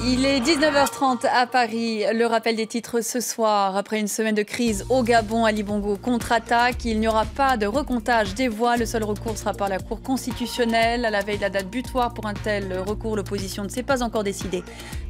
Il est 19h30 à Paris. Le rappel des titres ce soir. Après une semaine de crise au Gabon, Ali Bongo contre-attaque. Il n'y aura pas de recomptage des voix. Le seul recours sera par la Cour constitutionnelle. À la veille de la date butoir pour un tel recours, l'opposition ne s'est pas encore décidée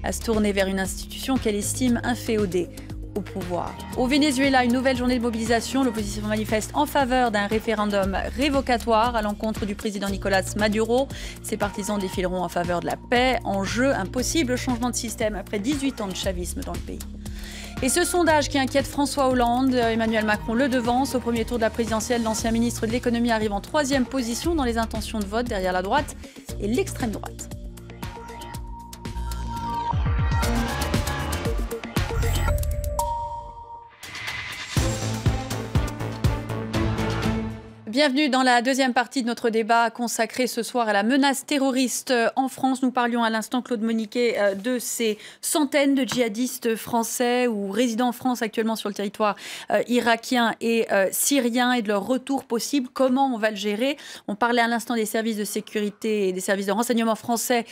à se tourner vers une institution qu'elle estime inféodée au pouvoir. Au Venezuela, une nouvelle journée de mobilisation. L'opposition manifeste en faveur d'un référendum révocatoire à l'encontre du président Nicolás Maduro. Ses partisans défileront en faveur de la paix. En jeu, un possible changement de système après 18 ans de chavisme dans le pays. Et ce sondage qui inquiète François Hollande, Emmanuel Macron le devance. Au premier tour de la présidentielle, l'ancien ministre de l'économie arrive en 3e position dans les intentions de vote derrière la droite et l'extrême droite. Bienvenue dans la deuxième partie de notre débat consacré ce soir à la menace terroriste en France. Nous parlions à l'instant, Claude Moniquet, de ces centaines de djihadistes français ou résidant en France actuellement sur le territoire irakien et syrien et de leur retour possible. Comment on va le gérer? On parlait à l'instant des services de sécurité et des services de renseignement français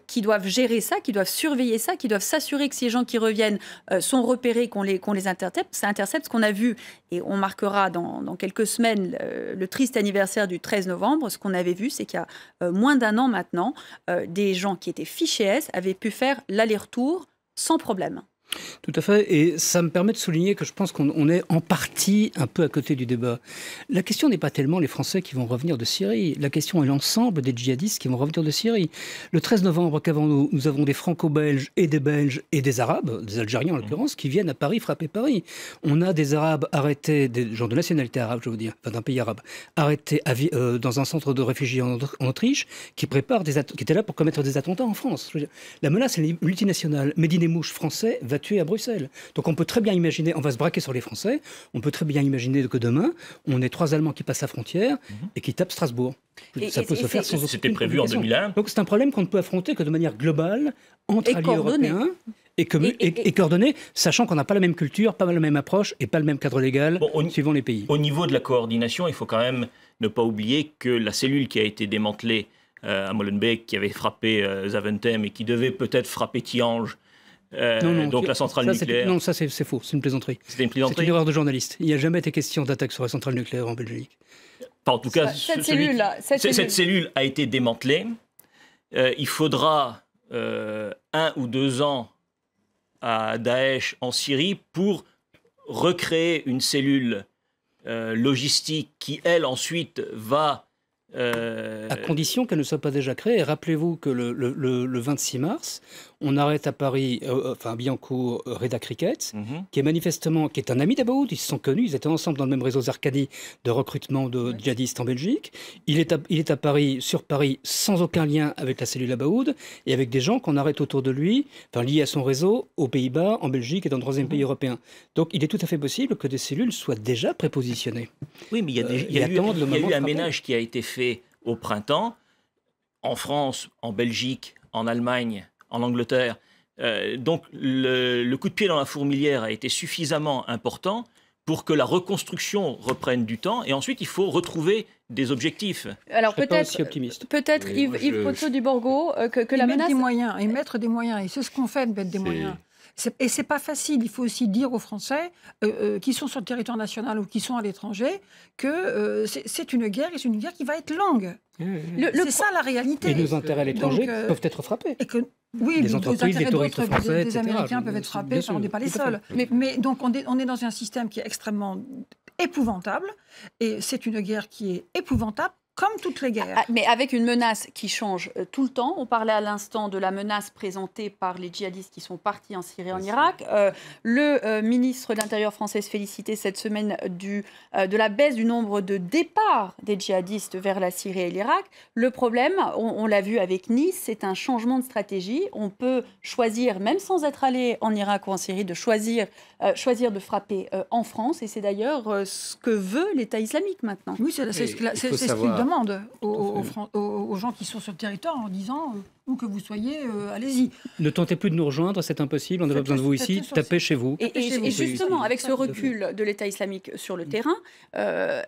qui doivent gérer ça, qui doivent surveiller ça, qui doivent s'assurer que ces gens qui reviennent sont repérés, qu'on les intercepte. Ça intercepte ce qu'on a vu et on marquera dans quelques semaines le triste anniversaire du 13 novembre, ce qu'on avait vu, c'est qu'il y a moins d'un an maintenant, des gens qui étaient fichés S avaient pu faire l'aller-retour sans problème. Tout à fait, et ça me permet de souligner que je pense qu'on est en partie un peu à côté du débat. La question n'est pas tellement les Français qui vont revenir de Syrie, la question est l'ensemble des djihadistes qui vont revenir de Syrie. Le 13 novembre qu'avant nous avons des Franco-Belges et des Arabes, des Algériens en l'occurrence, qui viennent à Paris frapper Paris. On a des Arabes arrêtés, des gens de nationalité arabe, je veux dire, enfin d'un pays arabe, arrêtés dans un centre de réfugiés en Autriche, qui étaient là pour commettre des attentats en France. Je veux dire, la menace est multinationale. Médine Mouche français va tuer à Bruxelles. Donc on peut très bien imaginer, on va se braquer sur les Français, on peut très bien imaginer que demain, on ait 3 Allemands qui passent la frontière et qui tapent Strasbourg. Ça peut se faire sans aucune C'était prévu en 2001. Donc c'est un problème qu'on ne peut affronter que de manière globale, entre alliés européens, et coordonnés, sachant qu'on n'a pas la même culture, pas la même approche et pas le même cadre légal suivant les pays. Au niveau de la coordination, il faut quand même ne pas oublier que la cellule qui a été démantelée à Molenbeek, qui avait frappé Zaventem et qui devait peut-être frapper Tihange, donc la centrale nucléaire. Non, ça c'est faux, c'est une plaisanterie. C'était une plaisanterie. C'est une erreur de journaliste. Il n'y a jamais été question d'attaque sur la centrale nucléaire en Belgique. Enfin, en tout cas, cette cellule a été démantelée. Il faudra 1 ou 2 ans à Daesh en Syrie pour recréer une cellule logistique qui, elle, ensuite va... À condition qu'elle ne soit pas déjà créée. Et rappelez-vous que le 26 mars, on arrête à Paris, à Billancourt, Reda Cricket, qui est un ami d'Abaoud. Ils se sont connus, ils étaient ensemble dans le même réseau Zarkadi de recrutement de djihadistes en Belgique. Il est à Paris, sur Paris, sans aucun lien avec la cellule Abaoud et avec des gens qu'on arrête autour de lui, liés à son réseau, aux Pays-Bas, en Belgique et dans le 3e pays européen. Donc il est tout à fait possible que des cellules soient déjà prépositionnées. Oui, mais il y a eu un ménage qui a été fait au printemps, en France, en Belgique, en Allemagne, en Angleterre. Donc le coup de pied dans la fourmilière a été suffisamment important pour que la reconstruction reprenne du temps. Et ensuite, il faut retrouver des objectifs. Alors peut-être Yves Pozzo du Borgo, que la menace... Et mettre des moyens. Et c'est ce qu'on fait, de mettre des moyens. Et c'est pas facile. Il faut aussi dire aux Français qui sont sur le territoire national ou qui sont à l'étranger que c'est une guerre qui va être longue. C'est ça la réalité. Et nos intérêts à l'étranger peuvent être frappés. Oui, les entreprises, les touristes français, des Américains peuvent être frappés, on n'est pas les seuls. Mais donc on est dans un système qui est extrêmement épouvantable, et c'est une guerre qui est épouvantable, comme toutes les guerres. Mais avec une menace qui change tout le temps. On parlait à l'instant de la menace présentée par les djihadistes qui sont partis en Syrie et en Irak. Le ministre de l'Intérieur français se félicitait cette semaine de la baisse du nombre de départs des djihadistes vers la Syrie et l'Irak. Le problème, on l'a vu avec Nice, c'est un changement de stratégie. On peut choisir, même sans être allé en Irak ou en Syrie, de choisir de frapper en France. Et c'est d'ailleurs ce que veut l'État islamique maintenant. Oui, c'est ce qu'il demande aux gens qui sont sur le territoire en disant où que vous soyez, allez-y. Ne tentez plus de nous rejoindre, c'est impossible, on n'a pas besoin de vous ici, tapez chez vous. Et justement, avec ce recul de l'État islamique sur le terrain,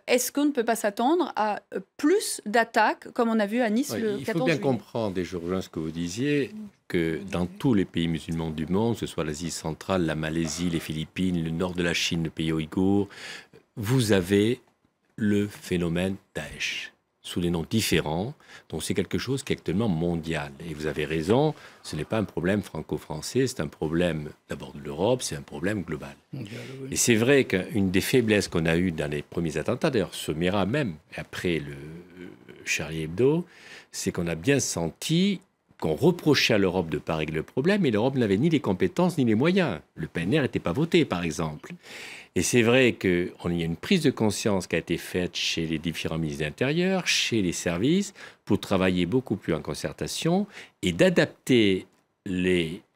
est-ce qu'on ne peut pas s'attendre à plus d'attaques, comme on a vu à Nice le 14 juillet ? Il faut bien comprendre, et je rejoins ce que vous disiez, que dans tous les pays musulmans du monde, que ce soit l'Asie centrale, la Malaisie, les Philippines, le nord de la Chine, le pays ouïghour, vous avez le phénomène Daesh, sous des noms différents, donc c'est quelque chose qui est actuellement mondial. Et vous avez raison, ce n'est pas un problème franco-français, c'est un problème d'abord de l'Europe, c'est un problème global. Mondial, oui. Et c'est vrai qu'une des faiblesses qu'on a eues dans les premiers attentats, d'ailleurs ce Mera même, après le Charlie Hebdo, c'est qu'on a bien senti qu'on reprochait à l'Europe de ne pas régler le problème, et l'Europe n'avait ni les compétences ni les moyens. Le PNR n'était pas voté, par exemple. Et c'est vrai qu'il y a une prise de conscience qui a été faite chez les différents ministres de l'Intérieur, chez les services, pour travailler beaucoup plus en concertation et d'adapter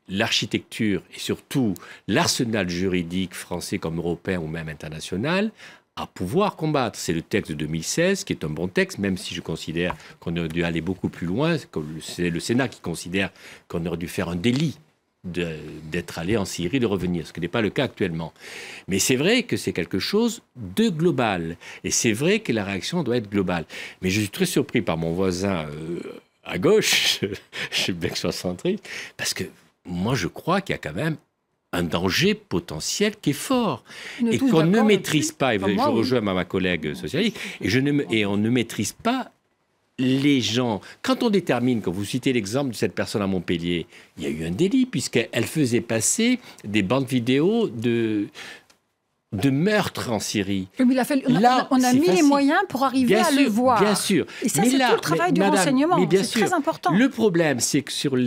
l'architecture et surtout l'arsenal juridique français comme européen ou même international à pouvoir combattre. C'est le texte de 2016 qui est un bon texte, même si je considère qu'on aurait dû aller beaucoup plus loin. C'est le Sénat qui considère qu'on aurait dû faire un délit d'être allé en Syrie, de revenir, ce qui n'est pas le cas actuellement. Mais c'est vrai que c'est quelque chose de global. Et c'est vrai que la réaction doit être globale. Mais je suis très surpris par mon voisin à gauche, je suis bien que je sois centriste, parce que moi je crois qu'il y a quand même un danger potentiel qui est fort et qu'on ne maîtrise pas. Et je rejoins ma collègue socialiste, et on ne maîtrise pas les gens. Quand on détermine, quand vous citez l'exemple de cette personne à Montpellier, il y a eu un délit puisqu'elle faisait passer des bandes vidéo de meurtres en Syrie. Mais on a mis les moyens pour arriver à le voir. Bien sûr. Et ça, c'est tout le travail du renseignement. C'est très important. Le problème, c'est que sur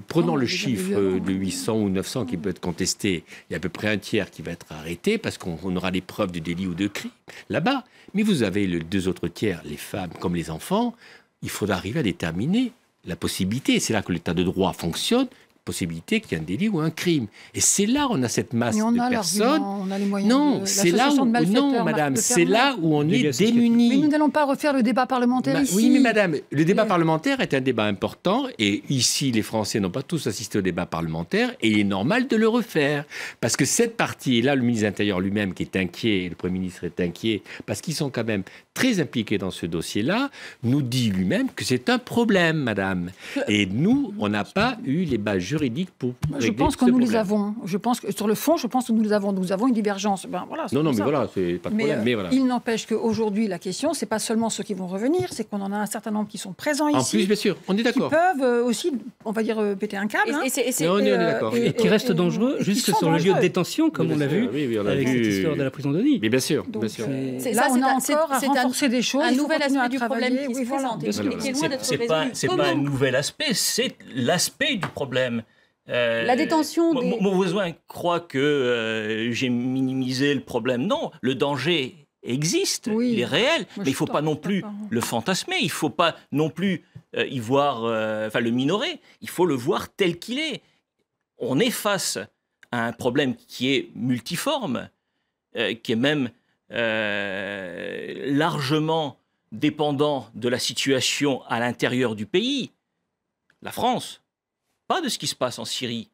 prenons le chiffre de 800 ou 900 qui peut être contesté, il y a à peu près un tiers qui va être arrêté parce qu'on aura les preuves de délit ou de crime là-bas. Mais vous avez les 2 autres tiers, les femmes comme les enfants. Il faudra arriver à déterminer la possibilité. C'est là que l'état de droit fonctionne. Possibilité qu'il y ait un délit ou un crime. Et c'est là où on a cette masse de personnes. On a les moyens. Non, c'est là où madame, c'est là où on est démunis. Mais nous n'allons pas refaire le débat parlementaire ici. Oui, mais madame, le débat parlementaire est un débat important et ici, les Français n'ont pas tous assisté au débat parlementaire et il est normal de le refaire. Parce que cette partie, et là, le ministre de l'Intérieur lui-même qui est inquiet, le Premier ministre est inquiet, parce qu'ils sont quand même très impliqués dans ce dossier-là, nous dit lui-même que c'est un problème, madame. Et nous, on n'a pas eu les bases juridiques pour régler je pense que nous les avons. Je pense que sur le fond, je pense que nous les avons. Nous avons une divergence. Voilà, non, mais voilà, c'est pas de problème. Mais voilà. Il n'empêche qu'aujourd'hui, la question, c'est pas seulement ceux qui vont revenir, c'est qu'on en a un certain nombre qui sont présents ici. En plus, bien sûr, on est d'accord. Qui peuvent aussi, on va dire, péter un câble. On est d'accord. Et qui restent dangereux, juste sur le lieu de détention, comme on l'a vu, avec cette histoire de la prison de Nîmes. Mais bien sûr, bien sûr. Là, on a encore à renforcer des choses. Un nouvel aspect du problème qui se présente et qui est loin d'être résolu. C'est pas un nouvel aspect, c'est l'aspect du problème. La détention des... Mon voisin croit que j'ai minimisé le problème. Non, le danger existe, il est réel, mais il ne faut pas non plus le fantasmer, il ne faut pas non plus y voir, le minorer, il faut le voir tel qu'il est. On est face à un problème qui est multiforme, qui est même largement dépendant de la situation à l'intérieur du pays. La France, pas de ce qui se passe en Syrie.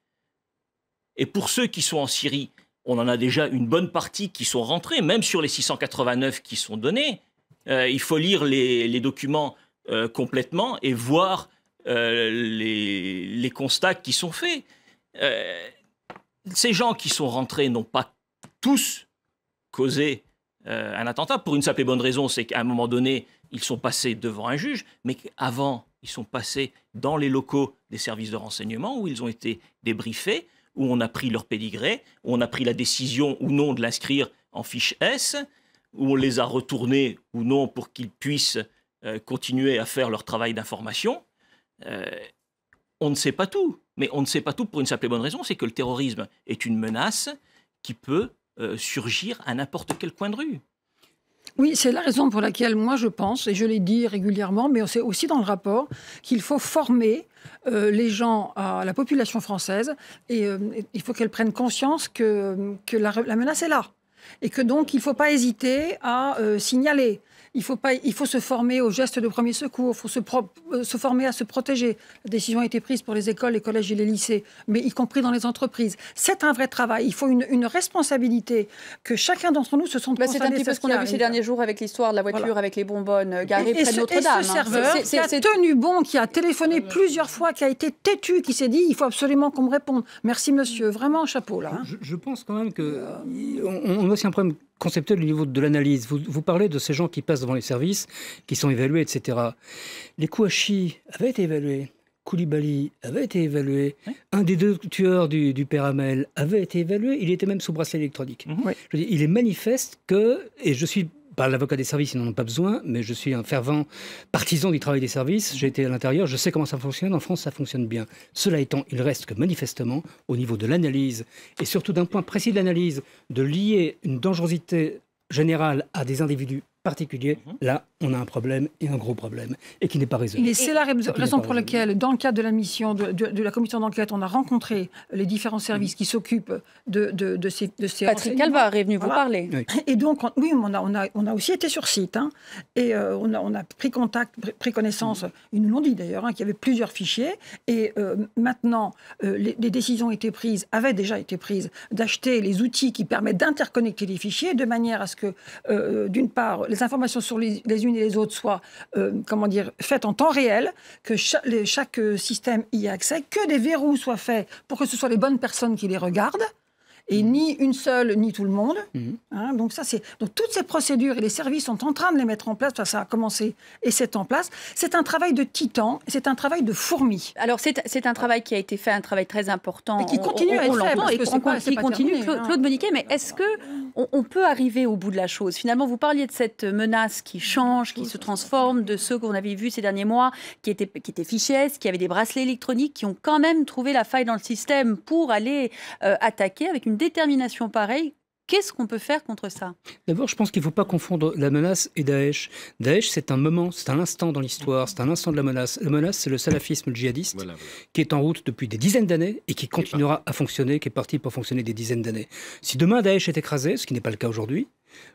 Et pour ceux qui sont en Syrie, on en a déjà une bonne partie qui sont rentrés, même sur les 689 qui sont donnés. Il faut lire les documents complètement et voir les constats qui sont faits. Ces gens qui sont rentrés n'ont pas tous causé un attentat, pour une simple et bonne raison, c'est qu'à un moment donné, ils sont passés devant un juge, mais qu'avant, ils sont passés dans les locaux des services de renseignement où ils ont été débriefés, où on a pris leur pédigré, où on a pris la décision ou non de l'inscrire en fiche S, où on les a retournés ou non pour qu'ils puissent continuer à faire leur travail d'information. On ne sait pas tout, mais on ne sait pas tout pour une simple et bonne raison, c'est que le terrorisme est une menace qui peut surgir à n'importe quel coin de rue. Oui, c'est la raison pour laquelle moi je pense, et je l'ai dit régulièrement, mais c'est aussi dans le rapport, qu'il faut former les gens à la population française et il faut qu'elle prenne conscience que la menace est là. Et que donc il ne faut pas hésiter à signaler. Il faut se former aux gestes de premier secours, il faut se former à se protéger. La décision a été prise pour les écoles, les collèges et les lycées, mais y compris dans les entreprises. C'est un vrai travail. Il faut une responsabilité que chacun d'entre nous se sente concerné. C'est un petit peu ce qu'on a vu ces derniers jours avec l'histoire de la voiture avec les bonbonnes garées près de Notre-Dame. Et ce serveur qui a tenu bon, qui a téléphoné plusieurs fois, qui a été têtu, qui s'est dit il faut absolument qu'on me réponde. Merci monsieur, vraiment chapeau là. Je pense quand même qu'on a aussi un problème conceptuel au niveau de l'analyse. Vous parlez de ces gens qui passent devant les services, qui sont évalués, etc. Les Kouachi avaient été évalués. Koulibaly avait été évalué. Oui. Un des 2 tueurs du père Hamel avait été évalué. Il était même sous bracelet électronique. Oui. Je veux dire, il est manifeste que, et je suis pas l'avocat des services, ils n'en ont pas besoin, mais je suis un fervent partisan du travail des services. J'ai été à l'intérieur, je sais comment ça fonctionne. En France, ça fonctionne bien. Cela étant, il reste que manifestement, au niveau de l'analyse, et surtout d'un point précis de l'analyse, de lier une dangerosité générale à des individus particulier, là, on a un problème, et un gros problème, et qui n'est pas résolu. Et c'est la raison pour laquelle, dans le cadre de la mission de la commission d'enquête, on a rencontré les différents services qui s'occupent de ces Patrick Calvar est venu vous parler. Oui. Et donc, on a aussi été sur site, hein, et on a pris connaissance, ils nous l'ont dit d'ailleurs, qu'il y avait plusieurs fichiers, et maintenant, les décisions avaient déjà été prises, d'acheter les outils qui permettent d'interconnecter les fichiers, de manière à ce que, d'une part, les informations sur les unes et les autres soient faites en temps réel, que chaque système y ait accès, que des verrous soient faits pour que ce soit les bonnes personnes qui les regardent, et ni une seule, ni tout le monde. Hein, donc toutes ces procédures, et les services sont en train de les mettre en place, ça a commencé et c'est en place. C'est un travail de titan, c'est un travail de fourmi. Alors c'est un travail qui a été fait, un travail très important. Et qui continue à être fait. Qui continue, Claude Moniquet, mais est-ce qu'on peut arriver au bout de la chose? Finalement, vous parliez de cette menace qui change, qui se transforme, de ceux qu'on avait vus ces derniers mois, qui étaient fichesses, qui avaient des bracelets électroniques, qui ont quand même trouvé la faille dans le système pour aller attaquer avec une détermination pareille. Qu'est-ce qu'on peut faire contre ça? D'abord, je pense qu'il ne faut pas confondre la menace et Daesh. Daesh, c'est un moment, c'est un instant dans l'histoire, c'est un instant de la menace. La menace, c'est le salafisme djihadiste, qui est en route depuis des dizaines d'années et qui continuera à fonctionner, qui est parti pour fonctionner des dizaines d'années. Si demain Daesh est écrasé, ce qui n'est pas le cas aujourd'hui,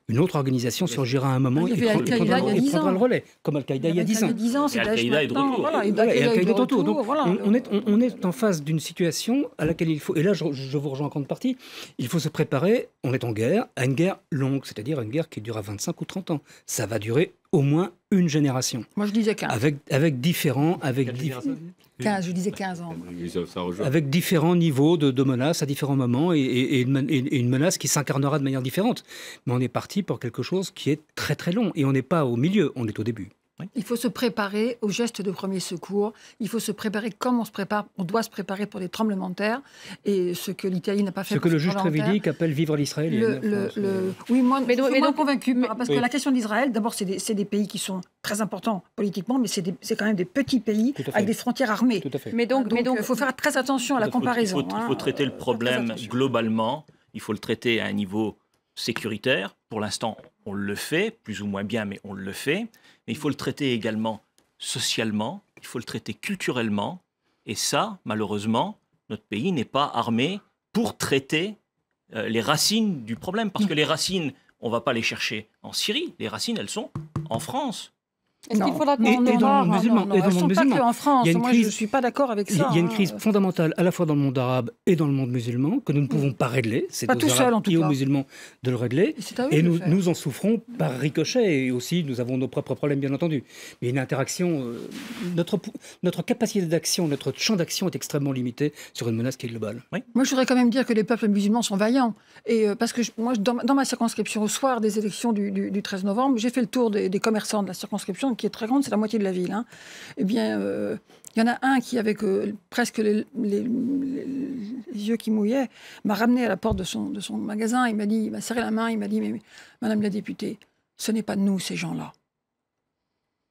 une autre organisation surgira à un moment et prendra le relais, comme Al-Qaïda il y a 10 ans. Et Al-Qaïda est de retour. Al-Qaïda est de retour. Donc, on est en face d'une situation à laquelle il faut, et là je vous rejoins en grande partie, il faut se préparer, on est en guerre, à une guerre longue, c'est-à-dire une guerre qui durera 25 ou 30 ans. Ça va durer au moins une génération. Moi je disais 15. Avec différents... 15, je disais 15 ans. Avec différents niveaux de menaces à différents moments et une menace qui s'incarnera de manière différente. Mais on est parti pour quelque chose qui est très très long. Et on n'est pas au milieu, on est au début. Oui. Il faut se préparer aux gestes de premier secours. Il faut se préparer comme on se prépare. On doit se préparer pour des tremblements de terre. Et ce que l'Italie n'a pas fait. Ce que le juge Trevidic appelle vivre l'Israël. Oui, moi, je suis moins convaincu. Parce que la question d'Israël, d'abord, c'est des pays qui sont très importants politiquement, mais c'est quand même des petits pays avec des frontières armées. Tout à fait. Mais donc, il faut faire très attention à la comparaison. Il faut traiter le problème globalement. Il faut le traiter à un niveau sécuritaire. Pour l'instant, on le fait, plus ou moins bien, mais on le fait. Mais il faut le traiter également socialement, il faut le traiter culturellement. Et ça, malheureusement, notre pays n'est pas armé pour traiter les racines du problème. Parce que les racines, on ne va pas les chercher en Syrie. Les racines, elles sont en France. Est-ce qu'il faudra qu'on elles ne sont pas qu'en France. Moi, je ne suis pas d'accord avec ça. Il y a une crise fondamentale à la fois dans le monde arabe et dans le monde musulman que nous ne pouvons pas régler. C'est pas tout seul, en tout cas. Et aux musulmans de le régler. Et nous en souffrons par ricochet. Et aussi, nous avons nos propres problèmes, bien entendu. Mais une interaction... Notre capacité d'action, notre champ d'action est extrêmement limité sur une menace qui est globale. Oui. Moi, je voudrais quand même dire que les peuples musulmans sont vaillants. Et parce que moi, dans ma circonscription, au soir des élections du 13 novembre, j'ai fait le tour des commerçants de la circonscription, qui est très grande, c'est la moitié de la ville. Hein. Eh bien, il y en a un qui, avec presque les yeux qui mouillaient, m'a ramené à la porte de son magasin. Il m'a serré la main, il m'a dit « Mais Madame la députée, ce n'est pas nous, ces gens-là. »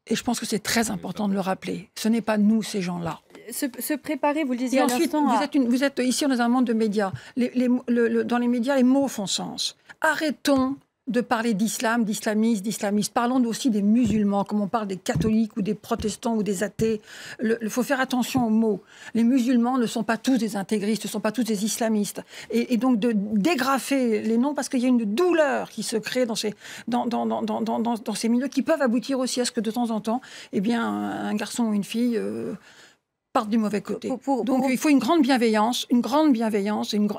Et je pense que c'est très important de le rappeler. Ce n'est pas nous, ces gens-là. Se préparer, vous le disiez à l'instant... Vous êtes ici dans un monde de médias. Dans les médias, les mots font sens. Arrêtons de parler d'islam, d'islamistes. Parlons aussi des musulmans, comme on parle des catholiques ou des protestants ou des athées. Il faut faire attention aux mots. Les musulmans ne sont pas tous des intégristes, ne sont pas tous des islamistes. Et donc de dégrafer les noms, parce qu'il y a une douleur qui se crée dans ces milieux, qui peuvent aboutir aussi à ce que de temps en temps, eh bien, un garçon ou une fille partent du mauvais côté. Donc il faut une grande bienveillance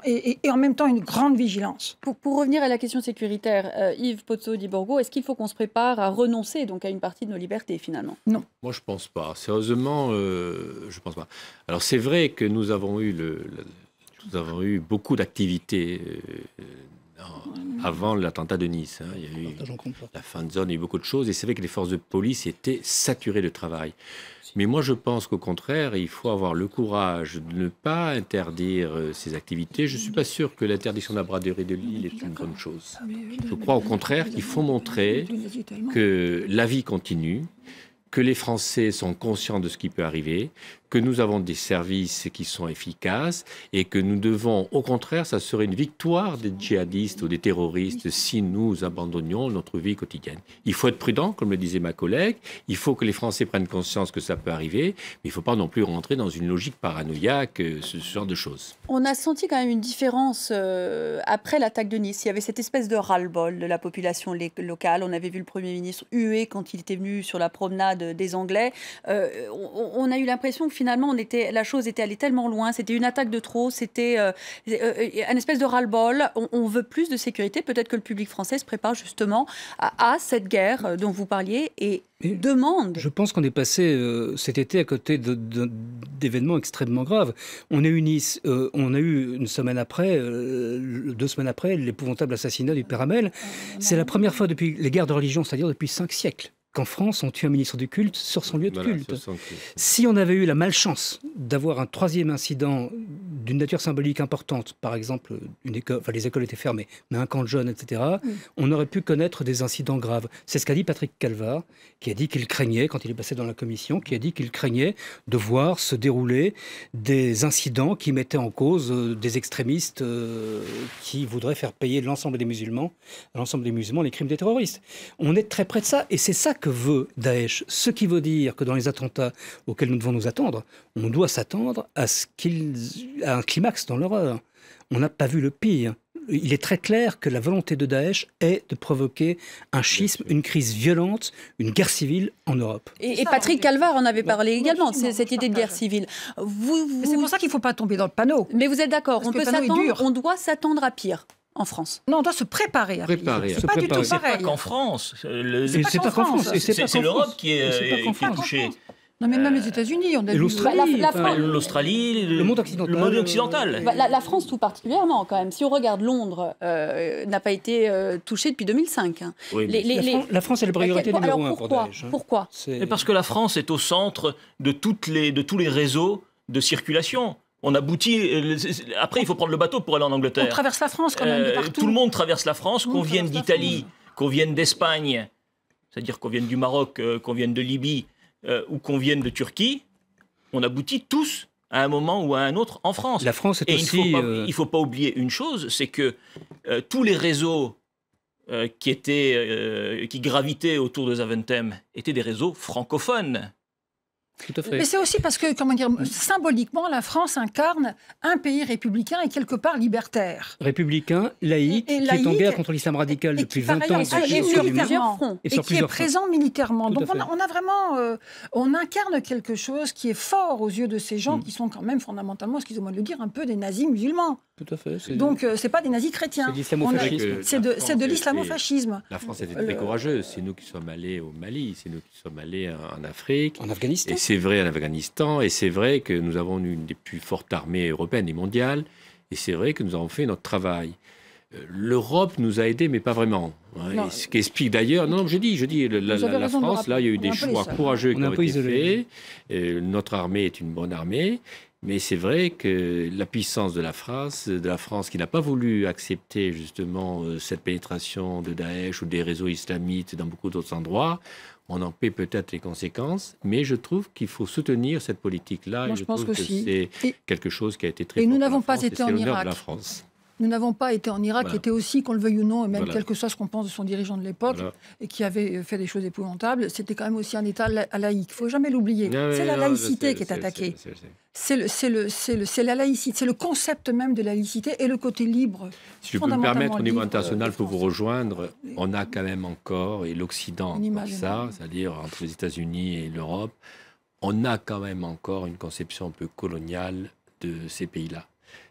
et en même temps une grande vigilance. Pour revenir à la question sécuritaire, Yves Pozzo-di-Borgo, est-ce qu'il faut qu'on se prépare à renoncer donc à une partie de nos libertés finalement? Non. Moi je pense pas. Sérieusement, je pense pas. Alors c'est vrai que nous avons eu beaucoup d'activités avant l'attentat de Nice. Il y a eu la fin de zone, il y a eu beaucoup de choses. Et c'est vrai que les forces de police étaient saturées de travail. Mais moi, je pense qu'au contraire, il faut avoir le courage de ne pas interdire ces activités. Je ne suis pas sûr que l'interdiction de la braderie de Lille est une bonne chose. Je crois au contraire qu'il faut montrer que la vie continue, que les Français sont conscients de ce qui peut arriver, que nous avons des services qui sont efficaces et que nous devons, au contraire, ça serait une victoire des djihadistes ou des terroristes si nous abandonnions notre vie quotidienne. Il faut être prudent, comme le disait ma collègue, il faut que les Français prennent conscience que ça peut arriver, mais il ne faut pas non plus rentrer dans une logique paranoïaque, ce genre de choses. On a senti quand même une différence après l'attaque de Nice. Il y avait cette espèce de ras-le-bol de la population locale. On avait vu le Premier ministre huer quand il était venu sur la promenade des Anglais. On a eu l'impression que finalement, la chose était allée tellement loin, c'était une attaque de trop, c'était un espèce de ras-le-bol. On veut plus de sécurité. Peut-être que le public français se prépare justement à cette guerre dont vous parliez et demande. Je pense qu'on est passé cet été à côté d'événements extrêmement graves. On a eu Nice, on a eu 2 semaines après, l'épouvantable assassinat du père Hamel. C'est la première fois depuis les guerres de religion, c'est-à-dire depuis 5 siècles. Qu'en France, on tue un ministre du culte sur son lieu de culte. Si on avait eu la malchance d'avoir un 3e incident d'une nature symbolique importante, par exemple, les écoles étaient fermées, mais un camp de jeunes, etc., on aurait pu connaître des incidents graves. C'est ce qu'a dit Patrick Calvar, qui a dit qu'il craignait, quand il est passé dans la commission, qui a dit qu'il craignait de voir se dérouler des incidents qui mettaient en cause des extrémistes qui voudraient faire payer l'ensemble des musulmans les crimes des terroristes. On est très près de ça, et c'est ça que veut Daesh. Ce qui veut dire que dans les attentats auxquels nous devons nous attendre, on doit s'attendre à un climax dans l'horreur. On n'a pas vu le pire. Il est très clair que la volonté de Daesh est de provoquer un schisme, une crise violente, une guerre civile en Europe. Et Patrick Calvar en avait parlé également, cette idée de guerre civile. C'est pour ça qu'il ne faut pas tomber dans le panneau. Mais vous êtes d'accord, on doit s'attendre à pire. En France. Non, on doit se préparer à pire. C'est pas du tout pareil. C'est pas qu'en France. C'est pas qu'en France. C'est l'Europe qui est touchée. Non, mais même les États-Unis, on a vu l'Australie, le monde occidental. La France tout particulièrement, quand même. Si on regarde Londres, n'a pas été touchée depuis 2005. Hein. Oui, la France est la priorité numéro 1 pour Daesh. Pourquoi Parce que la France est au centre de tous les réseaux de circulation. On aboutit. Après, il faut prendre le bateau pour aller en Angleterre. On traverse la France quand même de partout. Tout le monde traverse la France, qu'on vienne d'Italie, qu'on vienne d'Espagne, c'est-à-dire qu'on vienne du Maroc, qu'on vienne de Libye ou qu'on vienne de Turquie. On aboutit tous à un moment ou à un autre en France. La France est aussi. Il ne faut pas oublier une chose, c'est que tous les réseaux qui gravitaient autour de Zaventem étaient des réseaux francophones. Tout à fait. Mais c'est aussi parce que, symboliquement, la France incarne un pays républicain et quelque part libertaire. Républicain, laïque, qui est en guerre contre l'islam radical depuis 20 ans. Et qui est présent militairement. Donc on a vraiment... on incarne quelque chose qui est fort aux yeux de ces gens qui sont quand même fondamentalement, excusez-moi de le dire, un peu des nazis musulmans. Tout à fait. Donc c'est pas des nazis chrétiens. C'est l'islamo-fascisme. C'est de l'islamo-fascisme. La France était très courageuse. C'est nous qui sommes allés au Mali, c'est nous qui sommes allés en Afrique. En Afghanistan. Et c'est vrai en Afghanistan, et c'est vrai que nous avons une des plus fortes armées européennes et mondiales, et c'est vrai que nous avons fait notre travail. L'Europe nous a aidés, mais pas vraiment. Ce qui explique d'ailleurs... Non, je dis, la France, là, il y a eu des choix courageux qui ont été faits. Notre armée est une bonne armée, mais c'est vrai que la puissance de la France qui n'a pas voulu accepter justement cette pénétration de Daesh ou des réseaux islamites dans beaucoup d'autres endroits, on en paie peut-être les conséquences, mais je trouve qu'il faut soutenir cette politique-là. Moi, je pense que c'est quelque chose qui a été très Et fort nous n'avons pas été en Irak. De la France. Nous n'avons pas été en Irak, qui était aussi, qu'on le veuille ou non, et même quel que soit ce qu'on pense de son dirigeant de l'époque, et qui avait fait des choses épouvantables, c'était quand même aussi un État laïque. Il ne faut jamais l'oublier. C'est la laïcité qui est attaquée. C'est la laïcité, c'est le concept même de la laïcité et le côté libre. Si je peux me permettre, au niveau international, pour vous rejoindre, on a quand même encore, et l'Occident pour ça, c'est-à-dire entre les États-Unis et l'Europe, on a quand même encore une conception un peu coloniale de ces pays-là.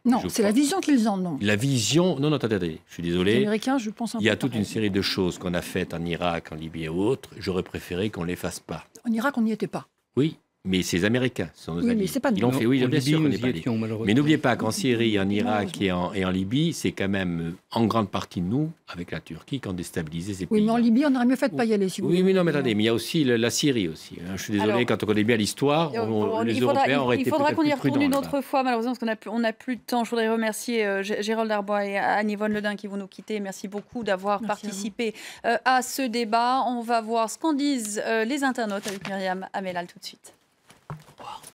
Non, c'est la vision qu'ils en ont. La vision... Non, attendez, je suis désolé. Les Américains, je pense un peu. Il y a toute une série de choses qu'on a faites en Irak, en Libye et autres. J'aurais préféré qu'on ne les fasse pas. En Irak, on n'y était pas. Oui, mais ces Américains sont nos amis. Mais c'est pas Ils l'ont fait, oui, bien sûr qu'on n'est pas allés. Mais n'oubliez pas qu'en Syrie, en Irak et en Libye, c'est quand même en grande partie nous, avec la Turquie, qui ont déstabilisé ces pays. Oui, mais en Libye, on aurait mieux fait de ne pas y aller, si vous voulez. Oui, mais non, mais attendez, mais il y a aussi la Syrie aussi. Je suis désolé, quand on connaît bien l'histoire, les Européens auraient été peut-être plus prudents. Il faudra qu'on y retourne une autre fois, malheureusement, parce qu'on n'a plus de temps. Je voudrais remercier Gérald Darbois et Anne-Yvonne Ledin qui vont nous quitter. Merci beaucoup d'avoir participé à ce débat. On va voir ce qu'en disent les internautes avec Myriam Amellal tout de suite.